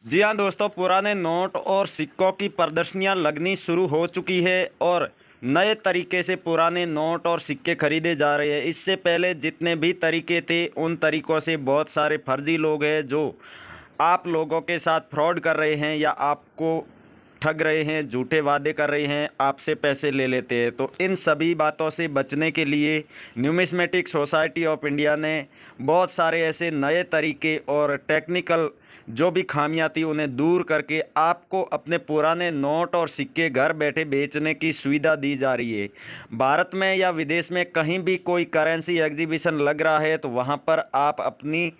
जी हाँ दोस्तों, पुराने नोट और सिक्कों की प्रदर्शनियाँ लगनी शुरू हो चुकी है और नए तरीके से पुराने नोट और सिक्के खरीदे जा रहे हैं। इससे पहले जितने भी तरीके थे उन तरीक़ों से बहुत सारे फर्जी लोग हैं जो आप लोगों के साथ फ्रॉड कर रहे हैं या आपको ठग रहे हैं, झूठे वादे कर रहे हैं, आपसे पैसे ले लेते हैं। तो इन सभी बातों से बचने के लिए न्यूमिस्मेटिक सोसाइटी ऑफ इंडिया ने बहुत सारे ऐसे नए तरीके और टेक्निकल जो भी खामियां थी उन्हें दूर करके आपको अपने पुराने नोट और सिक्के घर बैठे बेचने की सुविधा दी जा रही है। भारत में या विदेश में कहीं भी कोई करेंसी एग्जीबिशन लग रहा है तो वहां पर आप अपनी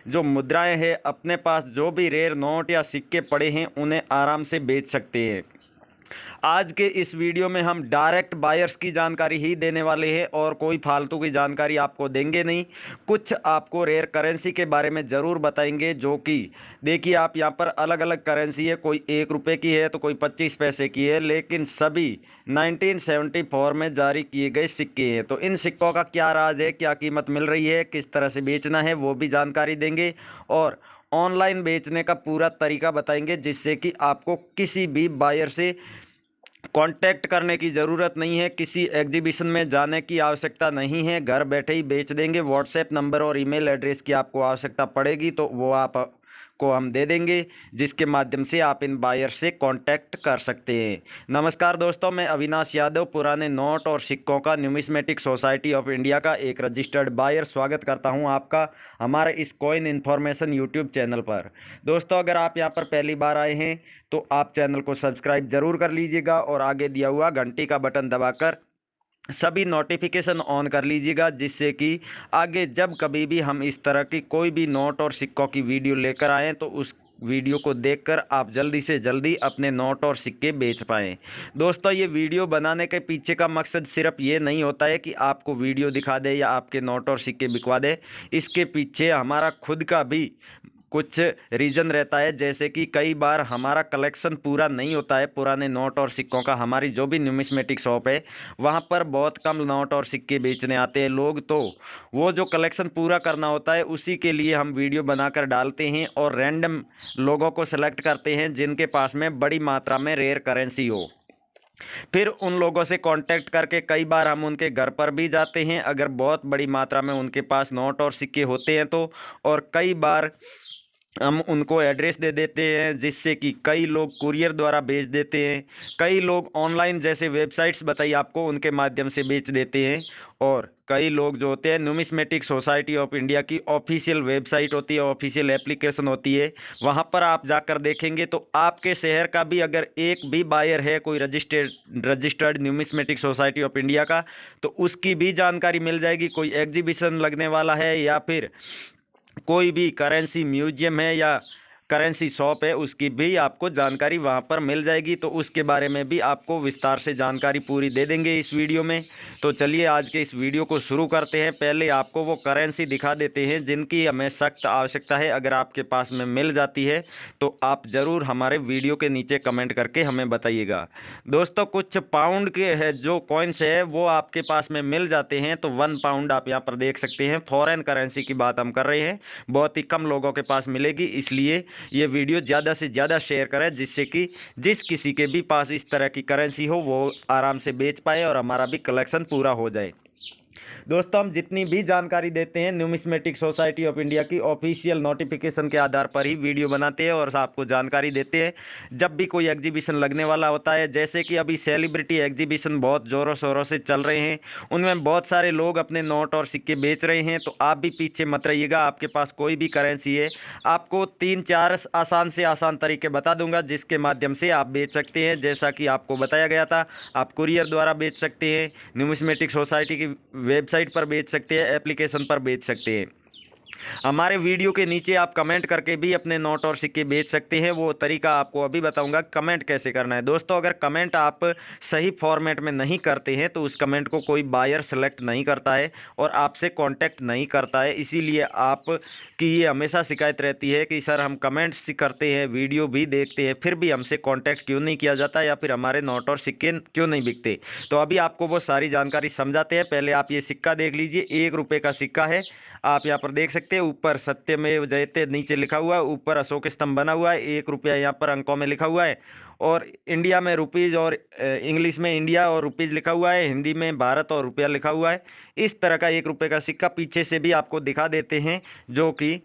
जो मुद्राएं हैं, अपने पास जो भी रेयर नोट या सिक्के पड़े हैं उन्हें आराम से बेच सकते हैं। आज के इस वीडियो में हम डायरेक्ट बायर्स की जानकारी ही देने वाले हैं और कोई फालतू की जानकारी आपको देंगे नहीं। कुछ आपको रेयर करेंसी के बारे में ज़रूर बताएंगे, जो कि देखिए आप यहाँ पर अलग अलग करेंसी है, कोई 1 रुपये की है तो कोई 25 पैसे की है, लेकिन सभी 1974 में जारी किए गए सिक्के हैं। तो इन सिक्कों का क्या राज है, क्या कीमत मिल रही है, किस तरह से बेचना है, वो भी जानकारी देंगे और ऑनलाइन बेचने का पूरा तरीका बताएंगे, जिससे कि आपको किसी भी बायर से कांटेक्ट करने की ज़रूरत नहीं है, किसी एग्जीबिशन में जाने की आवश्यकता नहीं है, घर बैठे ही बेच देंगे। व्हाट्सएप नंबर और ईमेल एड्रेस की आपको आवश्यकता पड़ेगी तो वो आपको हम दे देंगे, जिसके माध्यम से आप इन बायर से कांटेक्ट कर सकते हैं। नमस्कार दोस्तों, मैं अविनाश यादव पुराने नोट और सिक्कों का न्यूमिस्मेटिक सोसाइटी ऑफ इंडिया का एक रजिस्टर्ड बायर स्वागत करता हूं आपका हमारे इस कॉइन इन्फॉर्मेशन यूट्यूब चैनल पर। दोस्तों, अगर आप यहां पर पहली बार आए हैं तो आप चैनल को सब्सक्राइब जरूर कर लीजिएगा और आगे दिया हुआ घंटी का बटन दबाकर सभी नोटिफिकेशन ऑन कर लीजिएगा, जिससे कि आगे जब कभी भी हम इस तरह की कोई भी नोट और सिक्कों की वीडियो लेकर आएँ तो उस वीडियो को देखकर आप जल्दी से जल्दी अपने नोट और सिक्के बेच पाएँ। दोस्तों, ये वीडियो बनाने के पीछे का मकसद सिर्फ ये नहीं होता है कि आपको वीडियो दिखा दे या आपके नोट और सिक्के बिकवा दे। इसके पीछे हमारा खुद का भी कुछ रीज़न रहता है, जैसे कि कई बार हमारा कलेक्शन पूरा नहीं होता है पुराने नोट और सिक्कों का। हमारी जो भी न्यूमिस्मेटिक शॉप है वहाँ पर बहुत कम नोट और सिक्के बेचने आते हैं लोग, तो वो जो कलेक्शन पूरा करना होता है उसी के लिए हम वीडियो बनाकर डालते हैं और रैंडम लोगों को सेलेक्ट करते हैं जिनके पास में बड़ी मात्रा में रेयर करेंसी हो। फिर उन लोगों से कांटेक्ट करके कई बार हम उनके घर पर भी जाते हैं अगर बहुत बड़ी मात्रा में उनके पास नोट और सिक्के होते हैं तो, और कई बार हम उनको एड्रेस दे देते हैं, जिससे कि कई लोग कुरियर द्वारा भेज देते हैं, कई लोग ऑनलाइन जैसे वेबसाइट्स बताई आपको उनके माध्यम से बेच देते हैं, और कई लोग जो होते हैं न्यूमिस्मेटिक सोसाइटी ऑफ इंडिया की ऑफिशियल वेबसाइट होती है, ऑफिशियल एप्लीकेशन होती है, वहाँ पर आप जाकर देखेंगे तो आपके शहर का भी अगर एक भी बायर है कोई registered numismatic society of India का, तो उसकी भी जानकारी मिल जाएगी। कोई एग्जीबिशन लगने वाला है या फिर कोई भी करेंसी म्यूजियम है या करेंसी शॉप है, उसकी भी आपको जानकारी वहां पर मिल जाएगी। तो उसके बारे में भी आपको विस्तार से जानकारी पूरी दे देंगे इस वीडियो में। तो चलिए आज के इस वीडियो को शुरू करते हैं। पहले आपको वो करेंसी दिखा देते हैं जिनकी हमें सख्त आवश्यकता है। अगर आपके पास में मिल जाती है तो आप ज़रूर हमारे वीडियो के नीचे कमेंट करके हमें बताइएगा। दोस्तों, कुछ पाउंड के है जो कॉइन्स है वो आपके पास में मिल जाते हैं। तो 1 पाउंड आप यहाँ पर देख सकते हैं। फॉरेन करेंसी की बात हम कर रहे हैं, बहुत ही कम लोगों के पास मिलेगी, इसलिए ये वीडियो ज़्यादा से ज़्यादा शेयर करें, जिससे कि जिस किसी के भी पास इस तरह की करेंसी हो वो आराम से बेच पाए और हमारा भी कलेक्शन पूरा हो जाए। दोस्तों, हम जितनी भी जानकारी देते हैं न्यूमिस्मेटिक सोसाइटी ऑफ इंडिया की ऑफिशियल नोटिफिकेशन के आधार पर ही वीडियो बनाते हैं और आपको जानकारी देते हैं जब भी कोई एग्जीबिशन लगने वाला होता है। जैसे कि अभी सेलिब्रिटी एग्जीबिशन बहुत ज़ोरों शोरों से चल रहे हैं, उनमें बहुत सारे लोग अपने नोट और सिक्के बेच रहे हैं, तो आप भी पीछे मत रहिएगा। आपके पास कोई भी करेंसी है, आपको 3-4 आसान से आसान तरीके बता दूंगा जिसके माध्यम से आप बेच सकते हैं। जैसा कि आपको बताया गया था, आप कुरियर द्वारा बेच सकते हैं, न्यूमिस्मेटिक सोसाइटी की वेबसाइट पर बेच सकते हैं, एप्लीकेशन पर बेच सकते हैं। हमारे वीडियो के नीचे आप कमेंट करके भी अपने नोट और सिक्के बेच सकते हैं। वो तरीका आपको अभी बताऊंगा कमेंट कैसे करना है। दोस्तों, अगर कमेंट आप सही फॉर्मेट में नहीं करते हैं तो उस कमेंट को कोई बायर सेलेक्ट नहीं करता है और आपसे कांटेक्ट नहीं करता है। इसीलिए आपकी ये हमेशा शिकायत रहती है कि सर हम कमेंट्स करते हैं, वीडियो भी देखते हैं, फिर भी हमसे कांटेक्ट क्यों नहीं किया जाता या फिर हमारे नोट और सिक्के क्यों नहीं बिकते। तो अभी आपको वो सारी जानकारी समझाते हैं। पहले आप ये सिक्का देख लीजिए, 1 रुपये का सिक्का है, आप यहाँ पर देख सकते सकते हैं। ऊपर सत्यमेव जयते नीचे लिखा हुआ है, ऊपर अशोक स्तंभ बना हुआ है, 1 रुपया यहाँ पर अंकों में लिखा हुआ है, और इंडिया में रुपीज़ और इंग्लिश में इंडिया और रुपीज़ लिखा हुआ है, हिंदी में भारत और रुपया लिखा हुआ है। इस तरह का 1 रुपये का सिक्का पीछे से भी आपको दिखा देते हैं, जो कि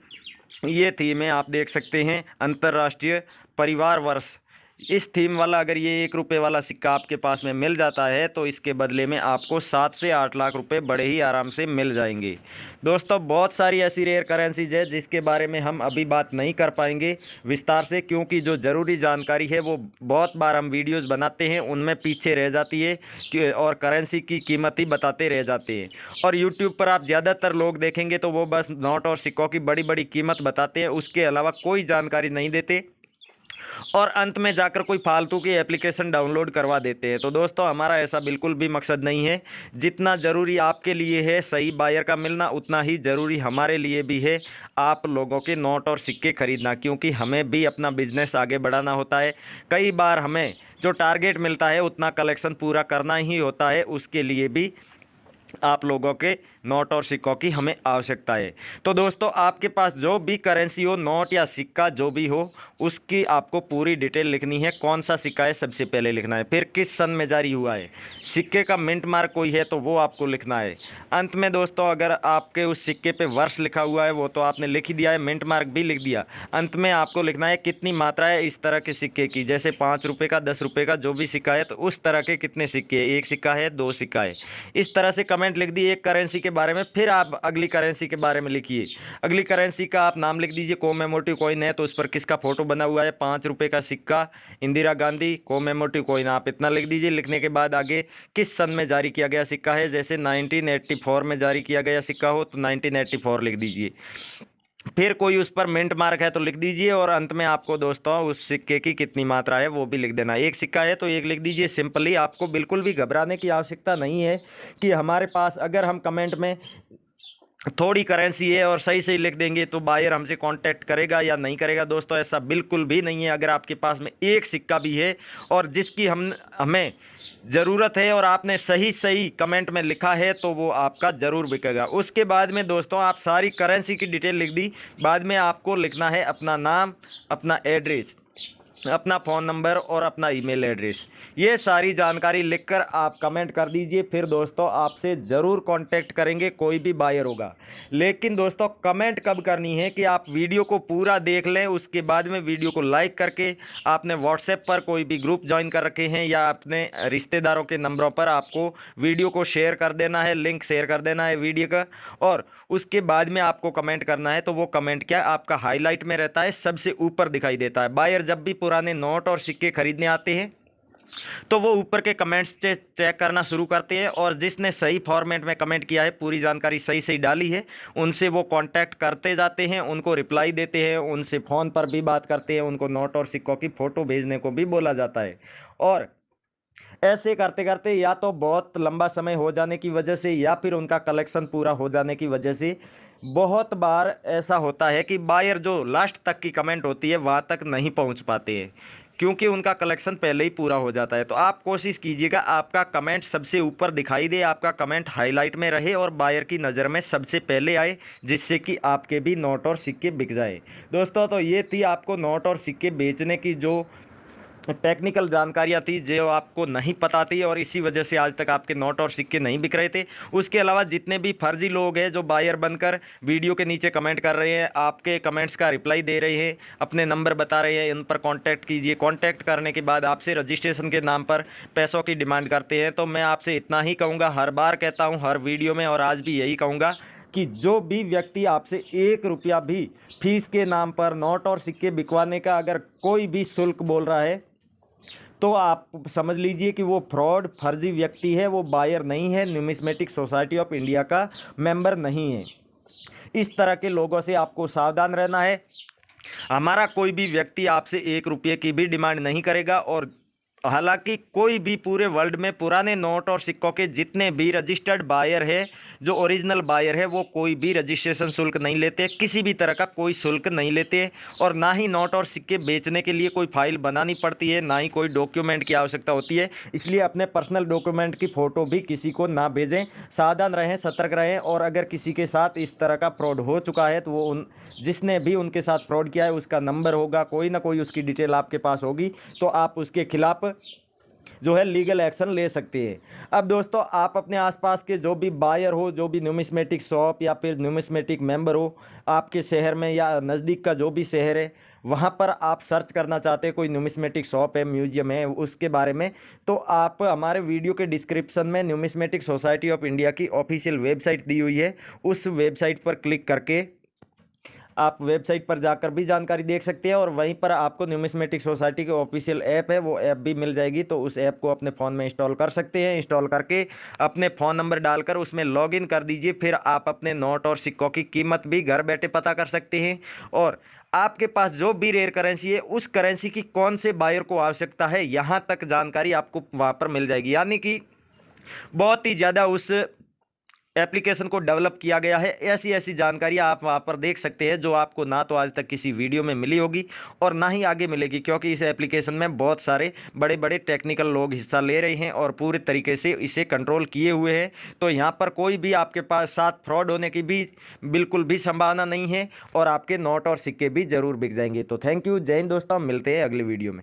ये थीम है, आप देख सकते हैं अंतर्राष्ट्रीय परिवार वर्ष। इस थीम वाला अगर ये 1 रुपये वाला सिक्का आपके पास में मिल जाता है तो इसके बदले में आपको 7 से 8 लाख रुपए बड़े ही आराम से मिल जाएंगे। दोस्तों बहुत सारी ऐसी रेयर करेंसीज है जिसके बारे में हम अभी बात नहीं कर पाएंगे विस्तार से, क्योंकि जो ज़रूरी जानकारी है वो बहुत बार हम वीडियोस बनाते हैं उनमें पीछे रह जाती है और करेंसी की कीमत ही बताते रह जाते हैं। और यूट्यूब पर आप ज़्यादातर लोग देखेंगे तो वो बस नोट और सिक्कों की बड़ी बड़ी कीमत बताते हैं, उसके अलावा कोई जानकारी नहीं देते और अंत में जाकर कोई फालतू की एप्लीकेशन डाउनलोड करवा देते हैं। तो दोस्तों हमारा ऐसा बिल्कुल भी मकसद नहीं है। जितना ज़रूरी आपके लिए है सही बायर का मिलना, उतना ही ज़रूरी हमारे लिए भी है आप लोगों के नोट और सिक्के खरीदना, क्योंकि हमें भी अपना बिजनेस आगे बढ़ाना होता है। कई बार हमें जो टारगेट मिलता है उतना कलेक्शन पूरा करना ही होता है, उसके लिए भी आप लोगों के नोट और सिक्कों की हमें आवश्यकता है। तो दोस्तों आपके पास जो भी करेंसी हो, नोट या सिक्का जो भी हो, उसकी आपको पूरी डिटेल लिखनी है। कौन सा सिक्का है सबसे पहले लिखना है, फिर किस सन में जारी हुआ है, सिक्के का मिंट मार्क कोई है तो वो आपको लिखना है। अंत में दोस्तों अगर आपके उस सिक्के पे वर्ष लिखा हुआ है वो तो आपने लिख ही दिया है, मिंट मार्क भी लिख दिया। अंत में आपको लिखना है कितनी मात्रा है इस तरह के सिक्के की, जैसे 5 रुपये का, 10 रुपये का जो भी सिक्का है तो उस तरह के कितने सिक्के है, 1 सिक्का है, 2 सिक्का है। इस तरह से कमेंट लिख दिए एक करेंसी के बारे में। फिर आप अगली करेंसी के बारे में लिखिए। अगली करेंसी का आप नाम लिख दीजिए। कोमेमोरेटिव कॉइन है तो उस पर किसका फोटो बना हुआ है, 5 रुपये का सिक्का, इंदिरा गांधी कोमेमोरेटिव कॉइन, आप इतना लिख दीजिए। लिखने के बाद आगे किस सन में जारी किया गया सिक्का है, जैसे 1984 में जारी किया गया सिक्का हो तो 1984 लिख दीजिए। फिर कोई उस पर मिंट मार्क है तो लिख दीजिए और अंत में आपको दोस्तों उस सिक्के की कितनी मात्रा है वो भी लिख देना। 1 सिक्का है तो 1 लिख दीजिए सिंपली। आपको बिल्कुल भी घबराने की आवश्यकता नहीं है कि हमारे पास अगर हम कमेंट में थोड़ी करेंसी है और सही सही लिख देंगे तो बायर हमसे कांटेक्ट करेगा या नहीं करेगा। दोस्तों ऐसा बिल्कुल भी नहीं है। अगर आपके पास में 1 सिक्का भी है और जिसकी हमें ज़रूरत है और आपने सही सही कमेंट में लिखा है तो वो आपका ज़रूर बिकेगा। उसके बाद में दोस्तों आप सारी करेंसी की डिटेल लिख दी, बाद में आपको लिखना है अपना नाम, अपना एड्रेस, अपना फ़ोन नंबर और अपना ईमेल एड्रेस। ये सारी जानकारी लिखकर आप कमेंट कर दीजिए। फिर दोस्तों आपसे ज़रूर कांटेक्ट करेंगे कोई भी बायर होगा। लेकिन दोस्तों कमेंट कब करनी है कि आप वीडियो को पूरा देख लें, उसके बाद में वीडियो को लाइक करके आपने व्हाट्सएप पर कोई भी ग्रुप ज्वाइन कर रखे हैं या अपने रिश्तेदारों के नंबरों पर आपको वीडियो को शेयर कर देना है, लिंक शेयर कर देना है वीडियो का, और उसके बाद में आपको कमेंट करना है। तो वो कमेंट क्या आपका हाईलाइट में रहता है, सबसे ऊपर दिखाई देता है। बायर जब भी पुराने नोट और सिक्के खरीदने आते हैं तो वो ऊपर के कमेंट्स से चेक करना शुरू करते हैं और जिसने सही फॉर्मेट में कमेंट किया है, पूरी जानकारी सही सही डाली है, उनसे वो कांटेक्ट करते जाते हैं, उनको रिप्लाई देते हैं, उनसे फ़ोन पर भी बात करते हैं, उनको नोट और सिक्कों की फ़ोटो भेजने को भी बोला जाता है। और ऐसे करते करते या तो बहुत लंबा समय हो जाने की वजह से या फिर उनका कलेक्शन पूरा हो जाने की वजह से बहुत बार ऐसा होता है कि बायर जो लास्ट तक की कमेंट होती है वहाँ तक नहीं पहुँच पाते हैं, क्योंकि उनका कलेक्शन पहले ही पूरा हो जाता है। तो आप कोशिश कीजिएगा आपका कमेंट सबसे ऊपर दिखाई दे, आपका कमेंट हाईलाइट में रहे और बायर की नज़र में सबसे पहले आए, जिससे कि आपके भी नोट और सिक्के बिक जाए। दोस्तों तो ये थी आपको नोट और सिक्के बेचने की जो टेक्निकल जानकारियाँ थी जो आपको नहीं पता थी और इसी वजह से आज तक आपके नोट और सिक्के नहीं बिक रहे थे। उसके अलावा जितने भी फर्जी लोग हैं जो बायर बनकर वीडियो के नीचे कमेंट कर रहे हैं, आपके कमेंट्स का रिप्लाई दे रहे हैं, अपने नंबर बता रहे हैं, इन पर कांटेक्ट कीजिए। कांटेक्ट करने के बाद आपसे रजिस्ट्रेशन के नाम पर पैसों की डिमांड करते हैं। तो मैं आपसे इतना ही कहूँगा, हर बार कहता हूँ हर वीडियो में, और आज भी यही कहूँगा कि जो भी व्यक्ति आपसे 1 रुपया भी फीस के नाम पर नोट और सिक्के बिकवाने का अगर कोई भी शुल्क बोल रहा है तो आप समझ लीजिए कि वो फ्रॉड फर्जी व्यक्ति है, वो बायर नहीं है, न्यूमिस्मेटिक सोसाइटी ऑफ इंडिया का मेंबर नहीं है। इस तरह के लोगों से आपको सावधान रहना है। हमारा कोई भी व्यक्ति आपसे 1 रुपये की भी डिमांड नहीं करेगा और हालांकि कोई भी पूरे वर्ल्ड में पुराने नोट और सिक्कों के जितने भी रजिस्टर्ड बायर है, जो ओरिजिनल बायर है, वो कोई भी रजिस्ट्रेशन शुल्क नहीं लेते, किसी भी तरह का कोई शुल्क नहीं लेते। और ना ही नोट और सिक्के बेचने के लिए कोई फाइल बनानी पड़ती है, ना ही कोई डॉक्यूमेंट की आवश्यकता होती है। इसलिए अपने पर्सनल डॉक्यूमेंट की फ़ोटो भी किसी को ना भेजें। सावधान रहें, सतर्क रहें। और अगर किसी के साथ इस तरह का फ्रॉड हो चुका है तो वो जिसने भी उनके साथ फ्रॉड किया है उसका नंबर होगा, कोई ना कोई उसकी डिटेल आपके पास होगी, तो आप उसके खिलाफ जो है लीगल एक्शन ले सकती है। अब दोस्तों, आप अपने आसपास के जो भी बायर हो, जो भी न्यूमिस्मेटिक शॉप या फिर न्यूमिस्मेटिक मेंबर हो, आपके शहर में या नज़दीक का जो भी शहर है, वहाँ पर आप सर्च करना चाहते हैं कोई न्यूमिस्मेटिक शॉप है, म्यूजियम है, उसके बारे में, तो आप हमारे वीडियो के डिस्क्रिप्शन में न्यूमिस्मेटिक सोसाइटी ऑफ इंडिया की ऑफिशियल वेबसाइट दी हुई है। उस वेबसाइट पर क्लिक करके आप वेबसाइट पर जाकर भी जानकारी देख सकते हैं, और वहीं पर आपको न्यूमिस्मेटिक सोसाइटी की ऑफिशियल ऐप है, वो ऐप भी मिल जाएगी। तो उस ऐप को अपने फ़ोन में इंस्टॉल कर सकते हैं। इंस्टॉल करके अपने फ़ोन नंबर डालकर उसमें लॉगिन कर दीजिए। फिर आप अपने नोट और सिक्कों की कीमत भी घर बैठे पता कर सकते हैं। और आपके पास जो भी रेयर करेंसी है, उस करेंसी की कौन से बायर को आवश्यकता है, यहाँ तक जानकारी आपको वहाँ पर मिल जाएगी। यानी कि बहुत ही ज़्यादा उस एप्लीकेशन को डेवलप किया गया है। ऐसी ऐसी जानकारी आप वहाँ पर देख सकते हैं जो आपको ना तो आज तक किसी वीडियो में मिली होगी और ना ही आगे मिलेगी, क्योंकि इस एप्लीकेशन में बहुत सारे बड़े बड़े टेक्निकल लोग हिस्सा ले रहे हैं और पूरे तरीके से इसे कंट्रोल किए हुए हैं। तो यहाँ पर कोई भी आपके पास साथ फ्रॉड होने की भी बिल्कुल भी संभावना नहीं है, और आपके नोट और सिक्के भी ज़रूर बिक जाएंगे। तो थैंक यू, जय हिंद दोस्तों, मिलते हैं अगली वीडियो में।